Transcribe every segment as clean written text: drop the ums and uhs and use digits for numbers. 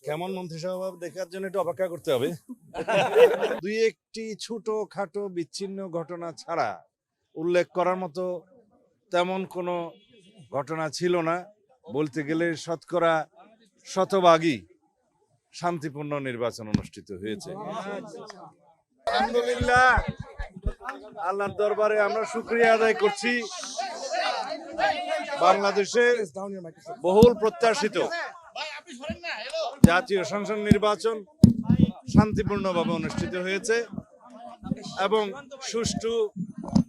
কেমন মন্ত্রিসভা দেখার জন্য একটু অপেক্ষা করতে হবে। দুই একটি ছোট খাটো বিচ্ছিন্ন ঘটনা ছাড়া উল্লেখ করার মতো তেমন কোনো ঘটনা ছিল না। বলতে গেলে শতকরা শতভাগই শান্তিপূর্ণ নির্বাচন অনুষ্ঠিত হয়েছে। আলহামদুলিল্লাহ, আল্লাহর দরবারে আমরা শুকরিয়া আদায় করছি। বাংলাদেশের বহুল প্রত্যাশিত জাতীয় সংসদ নির্বাচন শান্তিপূর্ণভাবে অনুষ্ঠিত হয়েছে এবং সুষ্ঠু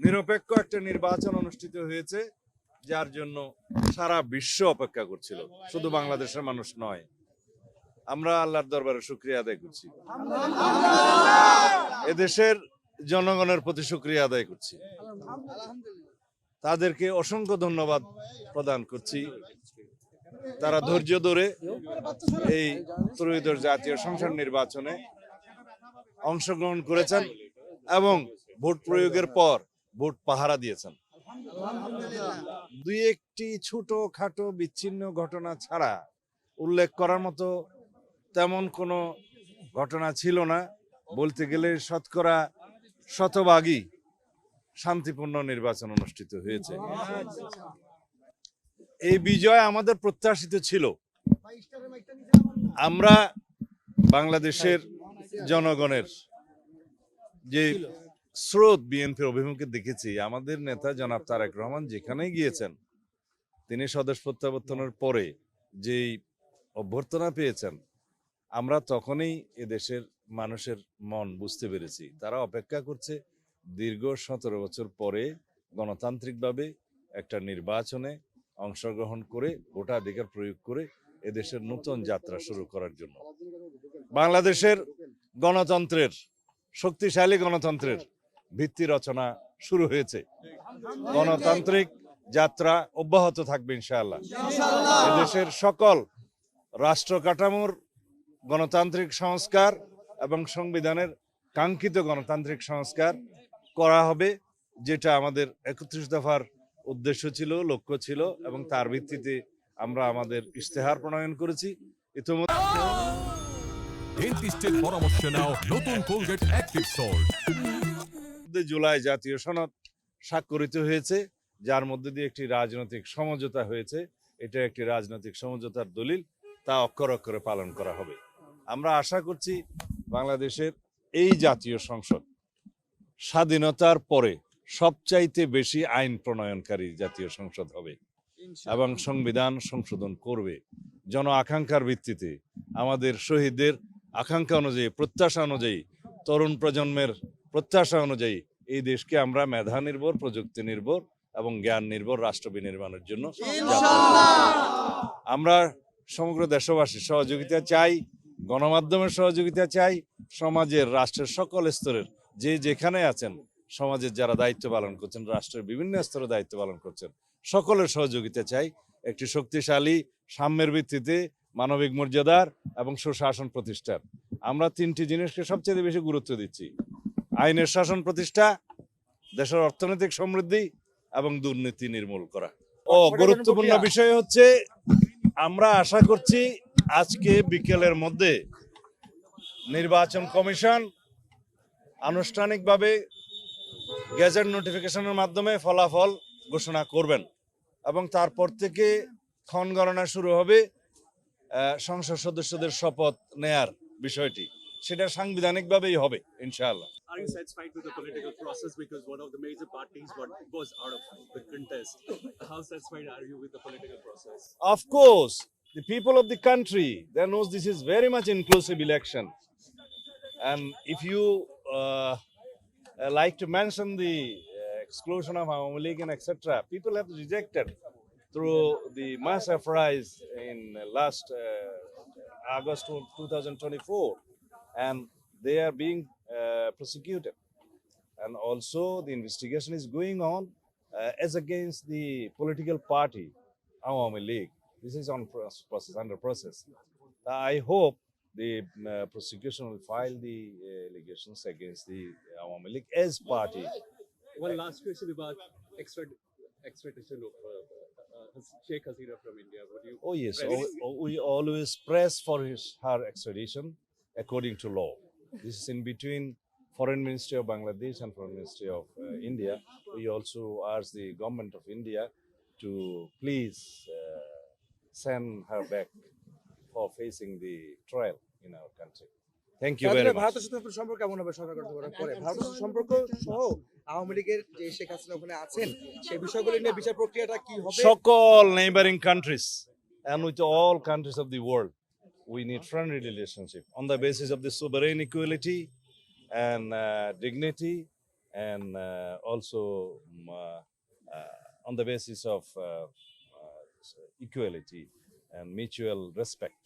নিরপেক্ষ একটা নির্বাচন অনুষ্ঠিত হয়েছে, যার জন্য সারা বিশ্ব অপেক্ষা করছিল, শুধু বাংলাদেশের মানুষ নয়। আমরা আল্লাহর দরবারে শুকরিয়া আদায় করছি, এদেশের জনগণের প্রতি শুকরিয়া আদায় করছি, তাদেরকে অসংখ্য ধন্যবাদ প্রদান করছি। তারা ধৈর্য ধরে এই ত্রয়োদশ জাতীয় সংসদ নির্বাচনে অংশগ্রহণ করেছেন এবং ভোট প্রয়োগের পর ভোট পাহারা দিয়েছেন। দুই একটি ছোট খাটো বিচ্ছিন্ন ঘটনা ছাড়া উল্লেখ করার মতো তেমন কোনো ঘটনা ছিল না। বলতে গেলে শতকরা শতভাগই শান্তিপূর্ণ নির্বাচন অনুষ্ঠিত হয়েছে। এই বিজয় আমাদের প্রত্যাশিত ছিল। আমরা বাংলাদেশের জনগণের যে স্রোত বিএনপির অভিমুখে দেখেছি, আমাদের নেতা জনাব তারেক রহমান যেখানেই গিয়েছেন, তিনি স্বদেশ প্রত্যাবর্তনের পরে যেই অভ্যর্থনা পেয়েছেন, আমরা তখনই এদেশের মানুষের মন বুঝতে পেরেছি। তারা অপেক্ষা করছে দীর্ঘ 17 বছর পরে গণতান্ত্রিকভাবে একটা নির্বাচনে অংশগ্রহণ করে ভোটাধিকার প্রয়োগ করে এদেশের নতুন যাত্রা শুরু করার জন্য। বাংলাদেশের গণতন্ত্রের, শক্তিশালী গণতন্ত্রের ভিত্তি রচনা শুরু হয়েছে। গণতান্ত্রিক যাত্রা অব্যাহত থাকবে ইনশাআল্লাহ। এদেশের সকল রাষ্ট্র কাঠামোর গণতান্ত্রিক সংস্কার এবং সংবিধানের কাঙ্ক্ষিত গণতান্ত্রিক সংস্কার করা হবে, যেটা আমাদের 31 দফার উদ্দেশ্য ছিল, লক্ষ্য ছিল, এবং তার ভিত্তিতে আমরা আমাদের ইশতেহার প্রণয়ন করেছি। জুলাই জাতীয় সনদ স্বাক্ষরিত হয়েছে, যার মধ্যে দিয়ে একটি রাজনৈতিক সমঝোতা হয়েছে। এটা একটি রাজনৈতিক সমঝোতার দলিল, তা অক্ষরে অক্ষরে পালন করা হবে। আমরা আশা করছি বাংলাদেশের এই জাতীয় সংসদ স্বাধীনতার পরে সবচাইতে বেশি আইন প্রণয়নকারী জাতীয় সংসদ হবে এবং সংবিধান সংশোধন করবে জন আকাঙ্ক্ষার ভিত্তিতে। আমাদের শহীদদের আকাঙ্ক্ষা অনুযায়ী, প্রত্যাশা অনুযায়ী, তরুণ প্রজন্মের প্রত্যাশা অনুযায়ী এই দেশকে আমরা মেধা নির্ভর, প্রযুক্তি নির্ভর এবং জ্ঞান নির্ভর রাষ্ট্র বিনির্মাণের জন্য আমরা সমগ্র দেশবাসীর সহযোগিতা চাই, গণমাধ্যমের সহযোগিতা চাই, সমাজের, রাষ্ট্রের সকল স্তরের যে যেখানে আছেন, সমাজের যারা দায়িত্ব পালন করছেন, রাষ্ট্রের বিভিন্ন স্তরে দায়িত্ব পালন করছেন, সকলের সহযোগিতা চাই একটি শক্তিশালী সাম্যের ভিত্তিতে মানবিক মর্যাদার এবং সুশাসন প্রতিষ্ঠার। আমরা 3টি জিনিসকে সবচেয়ে বেশি গুরুত্ব দিচ্ছি: আইনের শাসন প্রতিষ্ঠা, দেশের অর্থনৈতিক সমৃদ্ধি এবং দুর্নীতি নির্মূল করা। গুরুত্বপূর্ণ বিষয় হচ্ছে, আমরা আশা করছি আজকে বিকেলের মধ্যে নির্বাচন কমিশন আনুষ্ঠানিকভাবে গেজেট নোটিফিকেশনের মাধ্যমে ফলাফল ঘোষণা করবেন এবং তারপর থেকে ক্ষণগণনা শুরু হবে সংসদ সদস্যদের শপথ নেয়ার বিষয়টি। সেটা সাংবিধানিকভাবেই হবে ইনশাআল্লাহ। Are you satisfied with the political process, because one of the major parties was out of the contest? How satisfied are you with the political process? Of course, the people of the country, they knows this is very much inclusive election, and if you like to mention the exclusion of Awami League and etc., people have rejected through the mass uprising in last August 2024, and they are being prosecuted, and also the investigation is going on as against the political party Awami League. This is on process, under process. I hope the prosecution will file the allegations against the Awami League as party. One last question about extradition of Sheikh Hasina from India. Would you? Oh yes, press- we always press for her extradition according to law. This is in between Foreign Ministry of Bangladesh and Foreign Ministry of India. We also ask the government of India to please send her back for facing the trial in our country. Thank you very much. ভারতের সাথে আপনার সম্পর্ক কেমন হবে সরকার গঠন করার পরে ভারতের সাথে সম্পর্ক সহ আওয়ামী লীগের যে শেখ হাসিনা ওখানে আছেন সেই বিষয়গুলো নিয়ে বিচার প্রক্রিয়াটা কি হবে সকল neighboring countries and with all countries of the world, we need friendly relationship on the basis of the sovereign equality and dignity, and also on the basis of equality and mutual respect.